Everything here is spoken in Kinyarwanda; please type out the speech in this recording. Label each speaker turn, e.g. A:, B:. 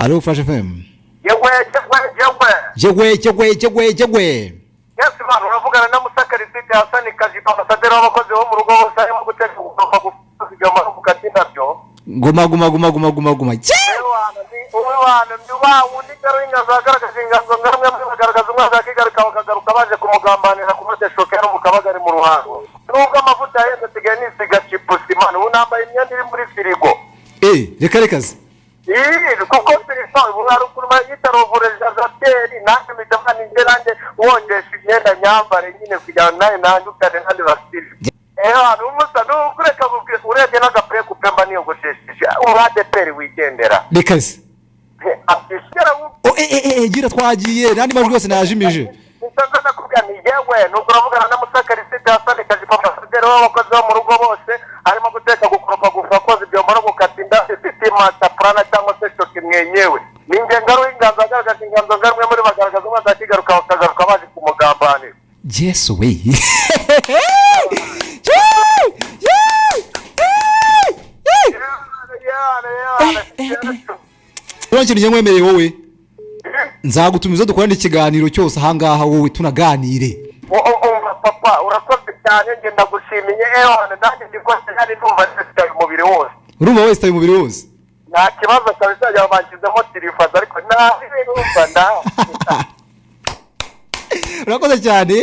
A: Allo Flash FM. Jegwe.
B: Yes man, uravugana na Musakari City Hassan Kajipa Ambasaderi w'abakozi bo mu rugo bose arimo guteka kugomba gusigama no kukatinda byo.
A: Guma.
B: Uwana ndi wa undi garinga zagaragaza inganzo ngamwe bagaragaza umwana akigaruka bakagaruka baje kumugambanira kumutse shokera mu kabagari mu ruhango. Nubwo amavuta yenda tigani siga chipusi man, unambaye imyenda iri muri firigo.
A: Reka.
B: Kuko telefone buri kuruma yitarovureje azateri nanjye mitamani ngeranje wongesha imyenda nyambare nyine kugira naye nandukane kandi basiri. Hano umusa nukureka urebye n'agapre kupemba niyo goshesheje umwade peri wigendera.
A: Rekazi. Gira twagiye nandi majwi yose najimije.
B: Nsanzana kugana yewe nuko uravugana na Musakari City Hassan Kajipa Ambasaderi w'abakozi bo mu rugo bose arimo guteka gukoropa gufakoza ibyo mbona gukatinda sistema taprana cyangwa se shoki mwenyewe. Ningengaro inganzo agaragaza inganzo ngarumwe muri bagaragaza umwana akigaruka bakagaruka baje kumugambanira.
A: Yes we. Urangije nkwemereye wowe. Nzagutumiza dukorane ikiganiro cyose ahangaha wowe tunaganire.
B: Papa urakoze cyane ngenda gushimiye nanjye ndikose kandi numva ntaye umubiri wose.
A: Urumva wese taye umubiri wose.
B: Nta kibazo kabisa yabangizemo tirifaza ariko nta numva nda.
A: Urakoze cyane.